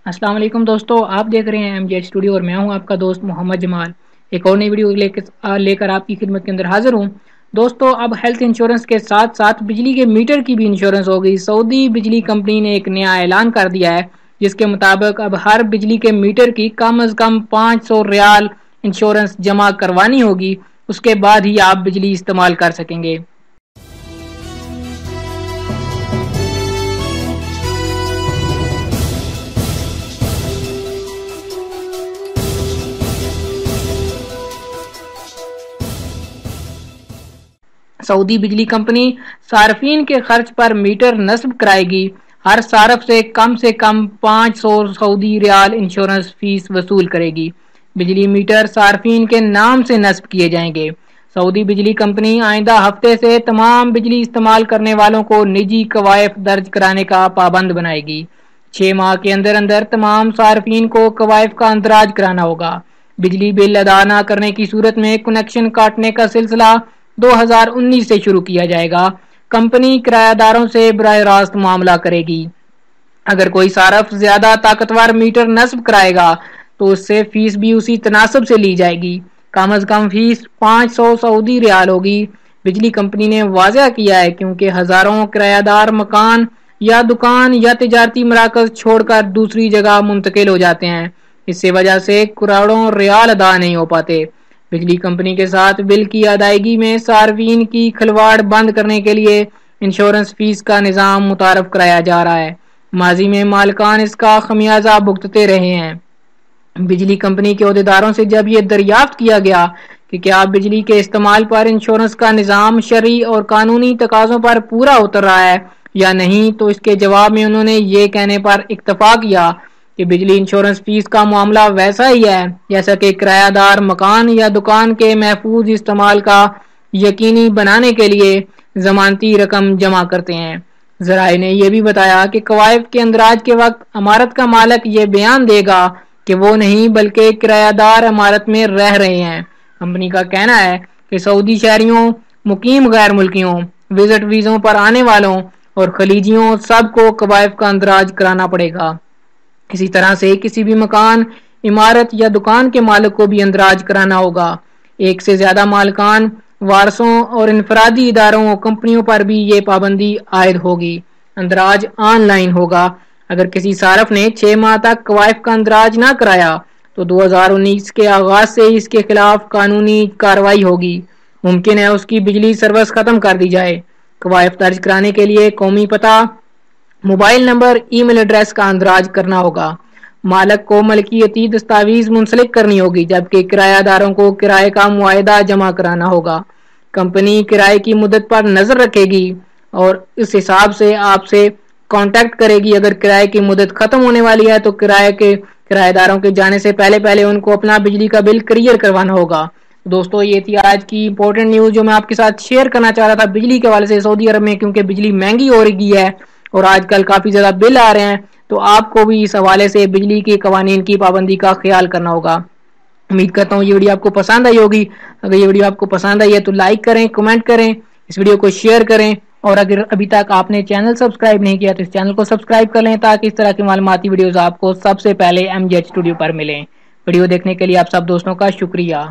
السلام علیکم دوستو، آپ دیکھ رہے ہیں ایم جی ایچ اسٹوڈیو اور میں ہوں آپ کا دوست محمد جمال۔ ایک اور نئی ویڈیو لے کر آپ کی خدمت کے اندر حاضر ہوں۔ دوستو، اب ہیلتھ انشورنس کے ساتھ ساتھ بجلی کے میٹر کی بھی انشورنس ہوگی۔ سعودی بجلی کمپنی نے ایک نیا اعلان کر دیا ہے جس کے مطابق اب ہر بجلی کے میٹر کی کم از کم 500 ریال انشورنس جمع کروانی ہوگی، اس کے بعد ہی آپ بجلی استعمال کر سکیں گے۔ سعودی بجلی کمپنی صارفین کے خرچ پر میٹر نصب کرائے گی۔ ہر صارف سے کم 500 سعودی ریال انشورنس فیس وصول کرے گی۔ بجلی میٹر صارفین کے نام سے نصب کیے جائیں گے۔ سعودی بجلی کمپنی آئندہ ہفتے سے تمام بجلی استعمال کرنے والوں کو نجی کوائف درج کرانے کا پابند بنائے گی۔ 6 ماہ کے اندر اندر تمام صارفین کو کوائف کا اندراج کرانا ہوگا۔ بجلی بل ادا نہ کرنے کی صورت میں کنیکشن کاٹنے کا سلسلہ 2019 سے شروع کیا جائے گا۔ کمپنی کرایہ داروں سے براہ راست معاملہ کرے گی۔ اگر کوئی صارف زیادہ طاقتور میٹر نصب کرائے گا تو اس سے فیس بھی اسی تناسب سے لی جائے گی۔ کم از کم فیس 500 سعودی ریال ہوگی۔ بجلی کمپنی نے واضح کیا ہے کیونکہ ہزاروں کرایہ دار مکان یا دکان یا تجارتی مراکز چھوڑ کر دوسری جگہ منتقل ہو جاتے ہیں، اس سے وجہ سے کروڑوں ریال ادا نہیں ہو پاتے۔ بجلی کمپنی کے ساتھ بل کی ادائیگی میں صارفین کی کھلواڑ بند کرنے کے لیے انشورنس فیس کا نظام متعارف کرایا جا رہا ہے۔ ماضی میں مالکان اس کا خمیازہ بھگتتے رہے ہیں۔ بجلی کمپنی کے عہدیداروں سے جب یہ دریافت کیا گیا کہ کیا بجلی کے استعمال پر انشورنس کا نظام شرعی اور قانونی تقاضوں پر پورا اتر رہا ہے یا نہیں، تو اس کے جواب میں انہوں نے یہ کہنے پر اکتفا کیا کہ بجلی انشورنس فیس کا معاملہ ویسا ہی ہے جیسا کہ کرایہ دار مکان یا دکان کے محفوظ استعمال کا یقینی بنانے کے لیے ضمانتی رقم جمع کرتے ہیں۔ ذرائع نے یہ بھی بتایا کہ کوائف کے اندراج کے وقت عمارت کا مالک یہ بیان دے گا کہ وہ نہیں بلکہ کرایہ دار عمارت میں رہ رہے ہیں۔ کمپنی کا کہنا ہے کہ سعودی شہریوں، مقیم غیر ملکیوں، وزٹ ویزوں پر آنے والوں اور خلیجیوں سب کو کوائف کا اندراج کرانا پڑے گا۔ اسی طرح سے کسی بھی مکان، عمارت یا دکان کے مالک کو بھی اندراج کرانا ہوگا۔ ایک سے زیادہ مالکان، وارثوں اور انفرادی اداروں اور کمپنیوں پر بھی یہ پابندی عائد ہوگی۔ اندراج آن لائن ہوگا۔ اگر کسی صارف نے 6 ماہ تک کوائف کا اندراج نہ کرایا تو 2019 کے آغاز سے اس کے خلاف قانونی کارروائی ہوگی۔ ممکن ہے اس کی بجلی سروس ختم کر دی جائے۔ کوائف درج کرانے کے لیے قومی پتہ، موبائل نمبر، ای میل ایڈریس کا اندراج کرنا ہوگا۔ مالک کو ملکیتی دستاویز منسلک کرنی ہوگی جبکہ کرایہ داروں کو کرائے کا معاہدہ جمع کرانا ہوگا۔ کمپنی کرائے کی مدت پر نظر رکھے گی اور اس حساب سے آپ سے کانٹیکٹ کرے گی۔ اگر کرائے کی مدت ختم ہونے والی ہے تو کرایہ داروں کے جانے سے پہلے ان کو اپنا بجلی کا بل کلیئر کروانا ہوگا۔ دوستو، یہ تھی آج کی امپورٹنٹ نیوز جو میں آپ کے ساتھ شیئر کرنا چاہ رہا تھا بجلی کے حوالے سے۔ سعودی عرب میں کیونکہ بجلی مہنگی ہو رہی ہے اور آج کل کافی زیادہ بل آ رہے ہیں، تو آپ کو بھی اس حوالے سے بجلی کے قوانین کی پابندی کا خیال کرنا ہوگا۔ امید کرتا ہوں یہ ویڈیو آپ کو پسند آئی ہوگی۔ اگر یہ ویڈیو آپ کو پسند آئی ہے تو لائک کریں، کمنٹ کریں، اس ویڈیو کو شیئر کریں، اور اگر ابھی تک آپ نے چینل سبسکرائب نہیں کیا تو اس چینل کو سبسکرائب کر لیں تاکہ اس طرح کی معلوماتی ویڈیوز آپ کو سب سے پہلے ایم جی ایچ اسٹوڈیو پر ملیں۔ ویڈیو دیکھنے کے لیے آپ سب دوستوں کا شکریہ۔